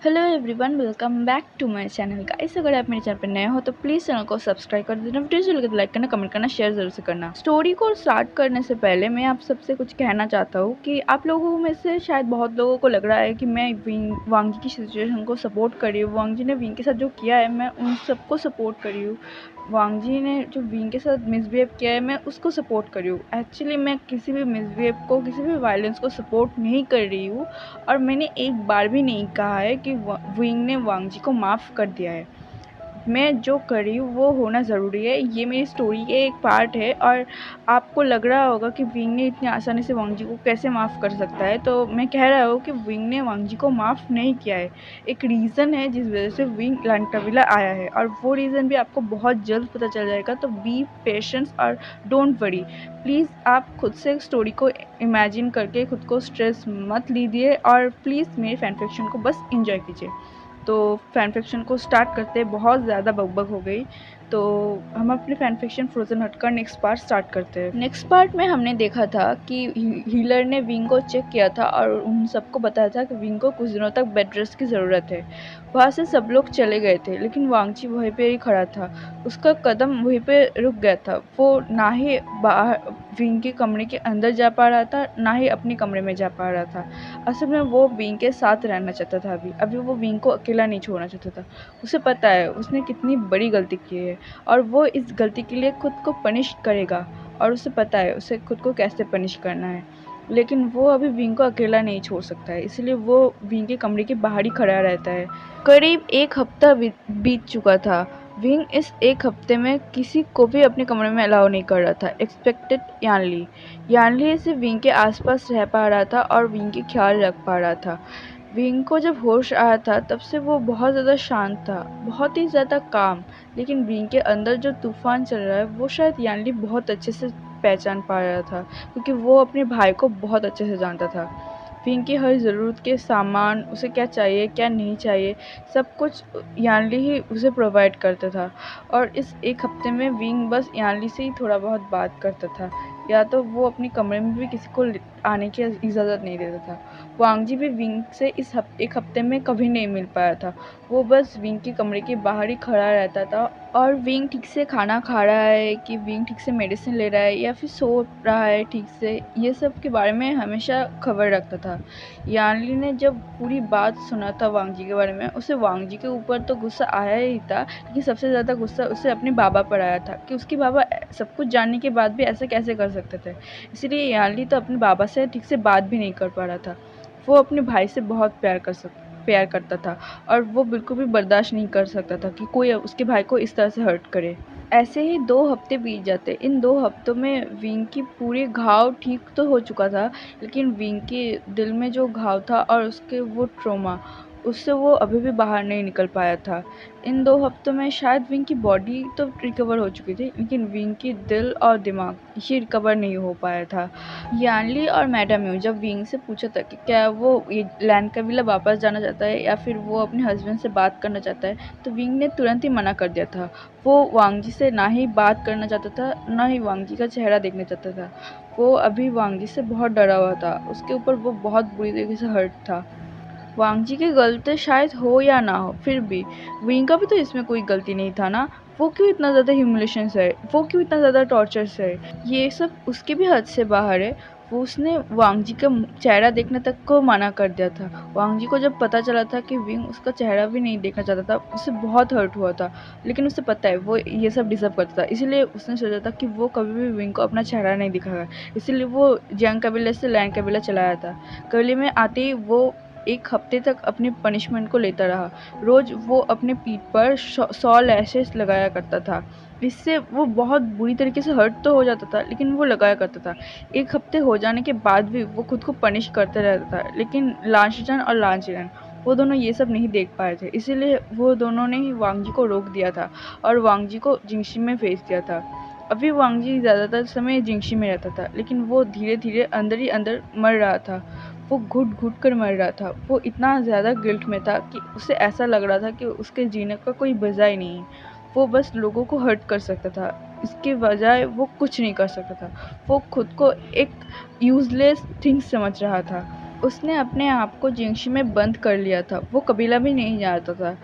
Hello everyone, welcome back to my channel guys. अगर आप मेरे चैनल पर नए हो तो प्लीज़ चैनल को सब्सक्राइब कर देना, वीडियो अच्छी लगे तो लाइक करना, कमेंट करना, शेयर ज़रूर से करना। स्टोरी को स्टार्ट करने से पहले मैं आप सबसे कुछ कहना चाहता हूँ कि आप लोगों में से शायद बहुत लोगों को लग रहा है कि मैं वांगी की सिचुएशन को सपोर्ट कर रही हूँ। वांगी ने विंग के साथ जो किया है मैं उन सबको सपोर्ट कर रही हूँ। वांगी ने जो विंग के साथ मिसबिहेव किया है मैं उसको सपोर्ट कर रही हूँ। एक्चुअली मैं किसी भी मिसबिहेव को, किसी भी वायलेंस को सपोर्ट नहीं कर रही हूँ और मैंने एक बार भी नहीं कहा है कि विंग ने वांगजी को माफ़ कर दिया है। मैं जो कर रही हूँ वो होना ज़रूरी है, ये मेरी स्टोरी का एक पार्ट है। और आपको लग रहा होगा कि विंग ने इतनी आसानी से वांगजी को कैसे माफ़ कर सकता है, तो मैं कह रहा हूँ कि विंग ने वांगजी को माफ़ नहीं किया है। एक रीज़न है जिस वजह से विंग लांटाविला आया है और वो रीज़न भी आपको बहुत जल्द पता चल जाएगा। तो बी पेशेंस और डोंट वरी। प्लीज़ आप खुद से स्टोरी को इमेजिन करके खुद को स्ट्रेस मत लीजिए और प्लीज़ मेरे फैन फिक्शन को बस इंजॉय कीजिए। तो फैन फिक्शन को स्टार्ट करते बहुत ज़्यादा बकबक हो गई, तो हम अपने फैन फिक्शन फ्रोजन हट का नेक्स्ट पार्ट स्टार्ट करते हैं। नेक्स्ट पार्ट में हमने देखा था कि हीलर ने विंग को चेक किया था और उन सबको बताया था कि विंग को कुछ दिनों तक बेड रेस्ट की ज़रूरत है। वहाँ से सब लोग चले गए थे लेकिन वांगची वहीं पे ही खड़ा था। उसका कदम वहीं पे रुक गया था। वो ना ही बाहर विंग के कमरे के अंदर जा पा रहा था, ना ही अपने कमरे में जा पा रहा था। असल में वो विंग के साथ रहना चाहता था। अभी वो विंग को अकेला नहीं छोड़ना चाहता था। उसे पता है उसने कितनी बड़ी गलती की है और वो इस गलती के लिए खुद को पनिश करेगा और उसे पता है उसे खुद को कैसे पनिश करना है। लेकिन वो अभी विंग को अकेला नहीं छोड़ सकता है, इसलिए वो विंग के कमरे के बाहर ही खड़ा रहता है। करीब एक हफ्ता बीत चुका था। विंग इस एक हफ्ते में किसी को भी अपने कमरे में अलाउ नहीं कर रहा था एक्सपेक्टेड यानली। यानली सिर्फ विंग के आसपास रह पा रहा था और विंग के ख्याल रख पा रहा था। विंग को जब होश आया था तब से वो बहुत ज़्यादा शांत था, बहुत ही ज़्यादा काम। लेकिन विंग के अंदर जो तूफान चल रहा है वो शायद यानली बहुत अच्छे से पहचान पा रहा था, क्योंकि वो अपने भाई को बहुत अच्छे से जानता था। विंग की हर ज़रूरत के सामान, उसे क्या चाहिए क्या नहीं चाहिए, सब कुछ यानली ही उसे प्रोवाइड करता था। और इस एक हफ्ते में विंग बस यानली से ही थोड़ा बहुत बात करता था, या तो वो अपने कमरे में भी किसी को आने की इजाज़त नहीं देता था। वांगजी भी विंग से इस एक हफ्ते में कभी नहीं मिल पाया था। वो बस विंग के कमरे के बाहर ही खड़ा रहता था और विंग ठीक से खाना खा रहा है कि विंग ठीक से मेडिसिन ले रहा है या फिर सो रहा है ठीक से, ये सब के बारे में हमेशा खबर रखता था। यानली ने जब पूरी बात सुना था वांगजी के बारे में, उसे वांगजी के ऊपर तो गुस्सा आया ही था, लेकिन सबसे ज़्यादा गुस्सा उसे अपने बाबा पर आया था कि उसके बाबा सब कुछ जानने के बाद भी ऐसा कैसे कर सकते थे। इसलिए यानली तो अपने बाबा से ठीक से बात भी नहीं कर पा रहा था। वो अपने भाई से बहुत प्यार करता था और वो बिल्कुल भी बर्दाश्त नहीं कर सकता था कि कोई उसके भाई को इस तरह से हर्ट करे। ऐसे ही 2 हफ्ते बीत जाते। इन 2 हफ्तों में विंग की पूरे घाव ठीक तो हो चुका था, लेकिन विंग के दिल में जो घाव था और उसके वो ट्रॉमा, उससे वो अभी भी बाहर नहीं निकल पाया था। इन 2 हफ्तों में शायद विंग की बॉडी तो रिकवर हो चुकी थी, लेकिन विंग की दिल और दिमाग ये रिकवर नहीं हो पाया था। यानली और मैडम यू जब विंग से पूछा था कि क्या वो ये लैंडकविला वापस जाना चाहता है या फिर वो अपने हस्बैंड से बात करना चाहता है, तो विंग ने तुरंत ही मना कर दिया था। वो वांगजी से ना ही बात करना चाहता था, ना ही वांगजी का चेहरा देखना चाहता था। वो अभी वांगजी से बहुत डरा हुआ था, उसके ऊपर वो बहुत बुरी तरीके से हर्ट था। वांगजी की गलती शायद हो या ना हो, फिर भी विंग का भी तो इसमें कोई गलती नहीं था ना। वो क्यों इतना ज़्यादा ह्यूमिलेशन है, वो क्यों इतना ज़्यादा टॉर्चर है, ये सब उसकी भी हद से बाहर है। वो उसने वांगजी का चेहरा देखने तक को मना कर दिया था। वांगजी को जब पता चला था कि विंग उसका चेहरा भी नहीं देखना चाहता था, उसे बहुत हर्ट हुआ था। लेकिन उसे पता है वो ये सब डिजर्व करता था, इसीलिए उसने सोचा था कि वो कभी भी विंग को अपना चेहरा नहीं दिखाएगा। इसीलिए वो जंग कबीले से लैंड कबीला चलाया था। कबीले में आते ही वो एक हफ्ते तक अपने पनिशमेंट को लेता रहा। रोज़ वो अपने पीठ पर 100 लैशेस लगाया करता था। इससे वो बहुत बुरी तरीके से हर्ट तो हो जाता था, लेकिन वो लगाया करता था। एक हफ्ते हो जाने के बाद भी वो खुद को पनिश करते रहता था, लेकिन लांचजन और लांचरन वो दोनों ये सब नहीं देख पाए थे। इसीलिए वो दोनों ने ही वांगजी को रोक दिया था और वांगजी को जिंगशी में भेज दिया था। अभी वांगजी ज़्यादातर समय जिंगशी में रहता था, लेकिन वो धीरे धीरे अंदर ही अंदर मर रहा था। वो घुट-घुट कर मर रहा था। वो इतना ज़्यादा गिल्ट में था कि उसे ऐसा लग रहा था कि उसके जीने का कोई वजह ही नहीं है। वो बस लोगों को हर्ट कर सकता था, इसके बजाय वो कुछ नहीं कर सकता था। वो खुद को एक यूज़लेस थिंग समझ रहा था। उसने अपने आप को जिंगशी में बंद कर लिया था। वो कबीला भी नहीं जानता था।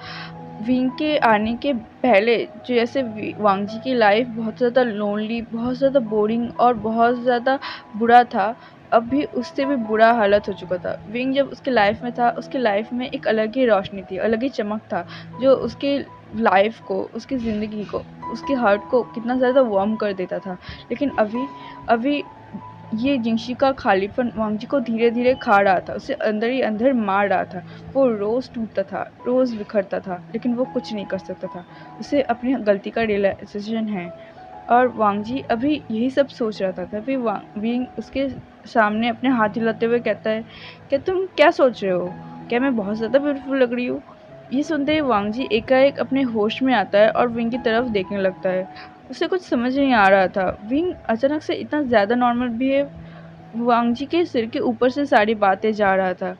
विंग के आने के पहले जैसे वांग जी की लाइफ बहुत ज़्यादा लोनली, बहुत ज़्यादा बोरिंग और बहुत ज़्यादा बुरा था, अभी उससे भी बुरा हालत हो चुका था। विंग जब उसके लाइफ में था, उसकी लाइफ में एक अलग ही रोशनी थी, अलग ही चमक था, जो उसके लाइफ को, उसकी ज़िंदगी को, उसके हार्ट को कितना ज़्यादा वार्म कर देता था। लेकिन अभी अभी ये जिंगशी का खालीपन वांग जी को धीरे धीरे खा रहा था, उसे अंदर ही अंदर मार रहा था। वो रोज़ टूटता था, रोज़ बिखरता था, लेकिन वो कुछ नहीं कर सकता था। उसे अपनी गलती का रियलाइजेशन है, और वांग जी अभी यही सब सोच रहा था। तभी विंग उसके सामने अपने हाथ हिलाते हुए कहता है, क्या तुम क्या सोच रहे हो? क्या मैं बहुत ज़्यादा ब्यूटीफुल लग रही हूँ? ये सुनते ही वांग जी एकाएक अपने होश में आता है और विंग की तरफ देखने लगता है। उसे कुछ समझ नहीं आ रहा था। विंग अचानक से इतना ज़्यादा नॉर्मल बिहेव, वांग जी के सिर के ऊपर से सारी बातें जा रहा था।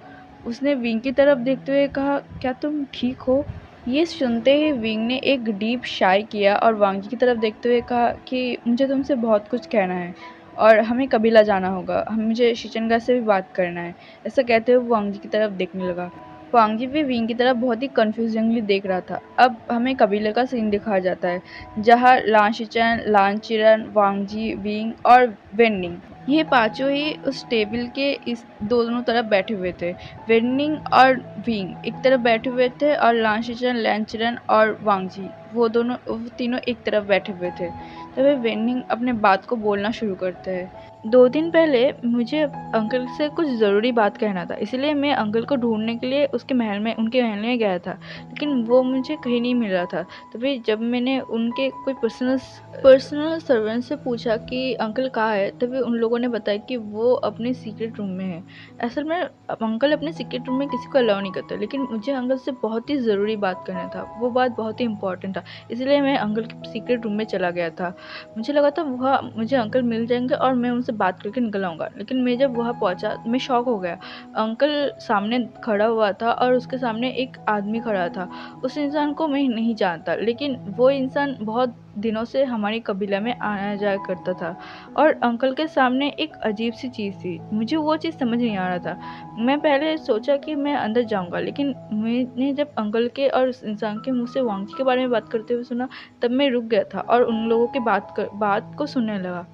उसने विंग की तरफ देखते हुए कहा, क्या तुम ठीक हो? ये सुनते ही विंग ने एक डीप शाई किया और वांग जी की तरफ देखते हुए कहा कि मुझे तुमसे बहुत कुछ कहना है और हमें कबीला जाना होगा। मुझे शिचनगा से भी बात करना है। ऐसा कहते हुए वांग जी की तरफ देखने लगा। वांग जी भी विंग की तरफ बहुत ही कंफ्यूजिंगली देख रहा था। अब हमें कबीले का सीन दिखाया जाता है, जहाँ लान शिचन, लान चिरन, वांग जी, विंग और वेन्निंग, ये पांचों ही उस टेबल के इस दोनों तरफ बैठे हुए थे। वेन्निंग और विंग एक तरफ बैठे हुए थे और लांशिचन, लैंचरन और वांगजी वो तीनों एक तरफ बैठे हुए थे। तभी वेन्निंग अपने बात को बोलना शुरू करते हैं। 2 दिन पहले मुझे अंकल से कुछ ज़रूरी बात कहना था, इसलिए मैं अंकल को ढूंढने के लिए उनके महल में गया था, लेकिन वो मुझे कहीं नहीं मिल रहा था। तभी जब मैंने उनके कोई पर्सनल सर्वेंट से पूछा कि अंकल कहाँ है, तभी उन लोगों ने बताया कि वो अपने सीक्रेट रूम में है। असल में अंकल अपने सीक्रेट रूम में किसी को अलाउ नहीं करते, लेकिन मुझे अंकल से बहुत ही ज़रूरी बात करना था। वो बात बहुत ही इंपॉर्टेंट था, इसलिए मैं अंकल के सीक्रेट रूम में चला गया था। मुझे लगा था वहाँ मुझे अंकल मिल जाएंगे और मैं उनसे बात करके निकल आऊँगा, लेकिन मैं जब वहाँ पहुँचा मैं शॉक हो गया। अंकल सामने खड़ा हुआ था और उसके सामने एक आदमी खड़ा था। उस इंसान को मैं नहीं जानता, लेकिन वो इंसान बहुत दिनों से हमारी कबीला में आया जाया करता था, और अंकल के सामने एक अजीब सी चीज़ थी। मुझे वो चीज़ समझ नहीं आ रहा था। मैं पहले सोचा कि मैं अंदर जाऊंगा, लेकिन मैंने जब अंकल के और उस इंसान के मुंह से वांग के बारे में बात करते हुए सुना, तब मैं रुक गया था और उन लोगों की बात को सुनने लगा।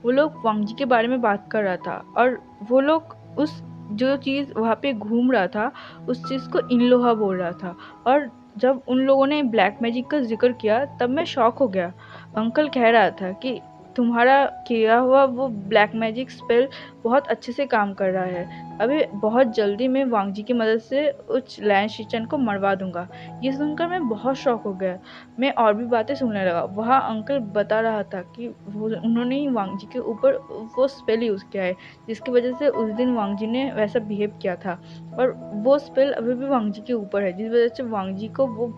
वो लोग वांग जी के बारे में बात कर रहा था, और वो लोग उस जो चीज़ वहाँ पे घूम रहा था, उस चीज़ को इनलोहा बोल रहा था। और जब उन लोगों ने ब्लैक मैजिक का जिक्र किया, तब मैं शॉक हो गया। अंकल कह रहा था कि तुम्हारा किया हुआ वो ब्लैक मैजिक स्पेल बहुत अच्छे से काम कर रहा है। अभी बहुत जल्दी मैं वांग जी की मदद से उस लैंड शिचन को मरवा दूंगा। ये सुनकर मैं बहुत शॉक हो गया। मैं और भी बातें सुनने लगा। वहाँ अंकल बता रहा था कि उन्होंने ही वांग जी के ऊपर वो स्पेल यूज़ किया है, जिसकी वजह से उस दिन वांग जी ने वैसा बिहेव किया था, और वो स्पेल अभी भी वांग जी के ऊपर है, जिस वजह से वांग जी को वो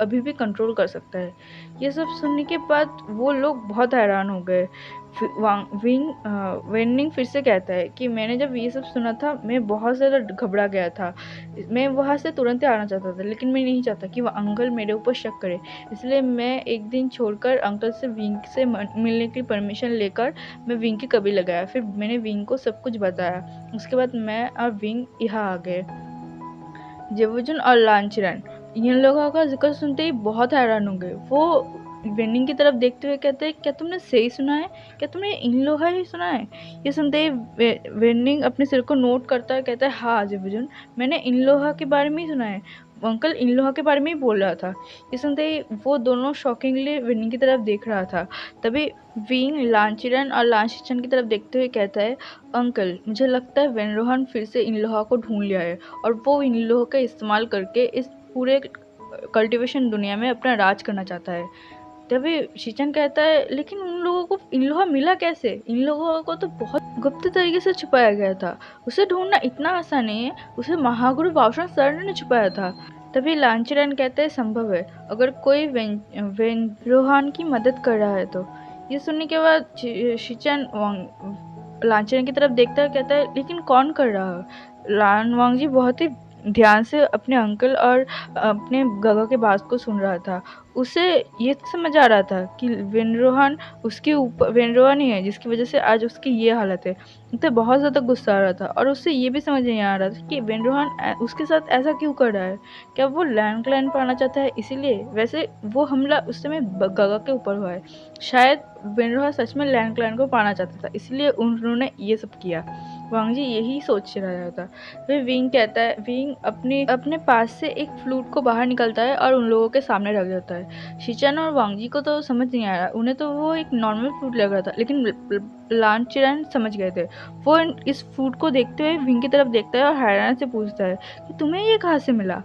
अभी भी कंट्रोल कर सकता है। ये सब सुनने के बाद वो लोग बहुत हैरान हो गए। वेन्निंग फिर से कहता है कि मैंने जब ये सब सुना था, मैं बहुत ज़्यादा घबरा गया था। मैं वहाँ से तुरंत ही आना चाहता था, लेकिन मैं नहीं चाहता कि वो अंकल मेरे ऊपर शक करे। इसलिए मैं एक दिन छोड़कर अंकल से विंग से मिलने की परमिशन लेकर मैं विंग की कबीले लगाया। फिर मैंने विंग को सब कुछ बताया। उसके बाद मैं और विंग यहाँ आ गए। जेवुजुन और लांचरन इन लोगों का जिक्र सुनते ही बहुत हैरान हो गए। वो वेनिंग की तरफ देखते हुए कहते हैं, क्या तुमने सही सुना है? क्या तुमने इन लोहा ही सुना है? ये सुनते ही वेनिंग अपने सिर को नोट करता है, कहता है, हाँ जेवुजुन, मैंने इन लोहा के बारे में ही सुना है। अंकल इन लोहा के बारे में ही बोल रहा था। ये सुनते ही वो दोनों शॉकिंगली वेनिंग की तरफ देख रहा था। तभी विंग लांचिरन और लांशिचन की तरफ देखते हुए कहता है, अंकल मुझे लगता है वेनरोहन फिर से इन लोहा को ढूंढ लिया है, और वो इन लोहा का इस्तेमाल करके इस पूरे कल्टीवेशन दुनिया में अपना राज करना चाहता है। तभी शिचन कहता है, लेकिन उन लोगों को इन लोहा मिला कैसे? इन लोगों को तो बहुत गुप्त तरीके से छुपाया गया था। उसे ढूंढना इतना आसान नहीं है। उसे महागुरु बावशन सर ने छुपाया था। तभी लांचरन कहते हैं, संभव है, अगर कोई वेनरोहन की मदद कर रहा है तो। ये सुनने के बाद शिचन लांचरन की तरफ देखता है, कहता है, लेकिन कौन कर रहा है? लान वांगजी बहुत ही ध्यान से अपने अंकल और अपने गगा के बात को सुन रहा था। उसे ये समझ आ रहा था कि वेनरोहान उसके ऊपर वेनरोहान ही है जिसकी वजह से आज उसकी ये हालत है। उसे बहुत ज़्यादा गुस्सा आ रहा था और उसे ये भी समझ नहीं आ रहा था कि वेनरोहान उसके साथ ऐसा क्यों कर रहा है। क्या वो लैंड क्लैन पाना चाहता है इसीलिए? वैसे वो हमला उस समय गगा के ऊपर हुआ है। शायद वेनरोहान सच में लैंड क्लैन को पाना चाहता था, इसलिए उन्होंने ये सब किया। वांग जी यही सोच रहा था। फिर विंग कहता है, विंग अपने अपने पास से एक फ्लूट को बाहर निकलता है और उन लोगों के सामने रख देता है। शिचन और वांग जी को तो समझ नहीं आ रहा, उन्हें तो वो एक नॉर्मल फ्लूट लग रहा था, लेकिन लान चिरन समझ गए थे। वो इस फ्लूट को देखते हुए विंग की तरफ देखता है और हैरान से पूछता है कि तुम्हें ये कहाँ से मिला।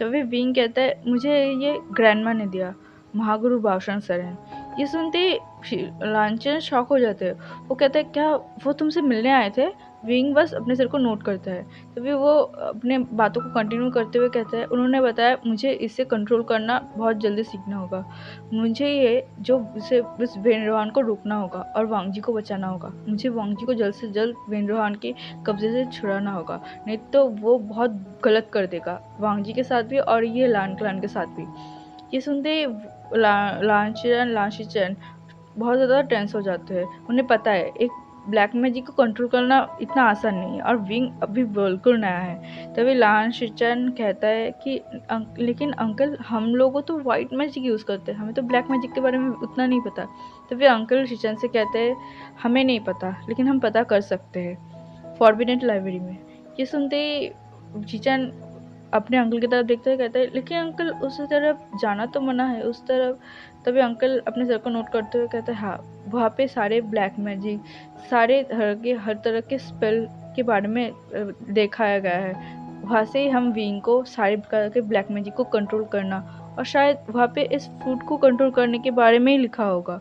तो वे विंग कहता है, मुझे ये ग्रैंडमा ने दिया, महागुरु बाशन सरन। ये सुनते ही लांचन शॉक हो जाते हैं। वो कहता है, क्या वो तुमसे मिलने आए थे? विंग बस अपने सिर को नोट करता है। तभी वो अपने बातों को कंटिन्यू करते हुए कहता है, उन्होंने बताया मुझे इसे कंट्रोल करना बहुत जल्दी सीखना होगा। मुझे ये जो इसे इस वेनरोहान को रोकना होगा और वांग जी को बचाना होगा। मुझे वांग जी को जल्द से जल्द वेनरोहान के कब्जे से छुड़ाना होगा, नहीं तो वो बहुत गलत कर देगा, वांग जी के साथ भी और ये लान क्लान के साथ भी। ये सुनते ही लांशिचन बहुत ज़्यादा टेंस हो जाते हैं। उन्हें पता है एक ब्लैक मैजिक को कंट्रोल करना इतना आसान नहीं है और विंग अभी बिल्कुल नया है। तभी लांशिचन कहता है कि लेकिन अंकल हम लोग तो वाइट मैजिक यूज़ करते हैं, हमें तो ब्लैक मैजिक के बारे में उतना नहीं पता। तभी अंकल शिचन से कहते हैं, हमें नहीं पता लेकिन हम पता कर सकते हैं फॉरबिडन लाइब्रेरी में। ये सुनते ही शिचन अपने अंकल की तरफ देखते हुए कहता है, लेकिन अंकल उस तरफ जाना तो मना है, उस तरफ। तभी अंकल अपने सर को नोट करते हुए कहते हैं, हाँ वहाँ पे सारे ब्लैक मैजिक, सारे हर तरह के स्पेल के बारे में दिखाया गया है। वहाँ से ही हम विंग को सारे प्रकार के ब्लैक मैजिक को कंट्रोल करना, और शायद वहाँ पे इस फूड को कंट्रोल करने के बारे में ही लिखा होगा।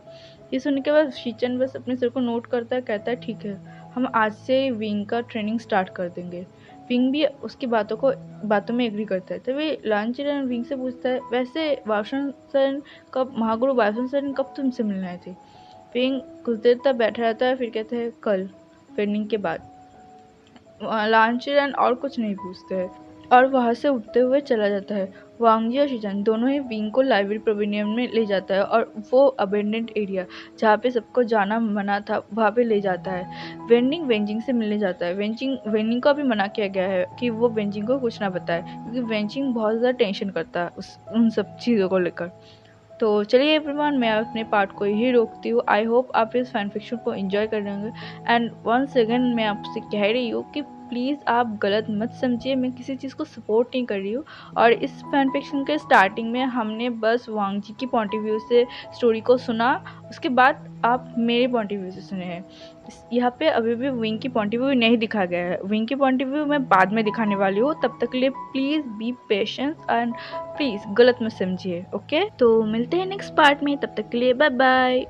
ये सुनने के बाद शिचन बस अपने सर को नोट करता है, कहता है ठीक है, हम आज से विंग का ट्रेनिंग स्टार्ट कर देंगे। विंग भी उसकी बातों में एग्री करता है। तभी लांचिरन विंग से पूछता है, वैसे वासन सर कब, महागुरु वासन सर कब तुमसे मिलने आए थे? विंग कुछ देर तक बैठा रहता है, फिर कहते हैं कल ट्रेनिंग के बाद। लांचिरन और कुछ नहीं पूछते हैं और वहाँ से उठते हुए चला जाता है। वांग जी और शिजन दोनों ही विंग को लाइब्रेरी प्रोविनियम में ले जाता है और वो अबेंडेंट एरिया जहाँ पे सबको जाना मना था वहाँ पे ले जाता है। वेंजिंग से मिलने जाता है। वेनिंग को अभी मना किया गया है कि वो वेंजिंग को कुछ ना बताए, क्योंकि वेंजिंग बहुत ज़्यादा टेंशन करता है उन सब चीज़ों को लेकर। तो चलिए एवरीवन, मैं अपने पार्ट को यही रोकती हूँ। आई होप आप इस फैन फिक्शन को एंजॉय कर रहे होंगे। एंड वंस अगेन मैं आपसे कह रही हूँ कि प्लीज़ आप गलत मत समझिए, मैं किसी चीज़ को सपोर्ट नहीं कर रही हूँ। और इस फैन फिक्शन के स्टार्टिंग में हमने बस वांग जी की पॉइंट ऑफ व्यू से स्टोरी को सुना, उसके बाद आप मेरे पॉइंट ऑफ व्यू से सुने हैं। यहाँ पे अभी भी विंग की पॉइंट ऑफ व्यू नहीं दिखा गया है। विंग की पॉइंट ऑफ व्यू मैं बाद में दिखाने वाली हूँ, तब तक के लिए please be patience and please गलत मत समझिए। ओके, तो मिलते हैं नेक्स्ट पार्ट में, तब तक के लिए बाय बाय।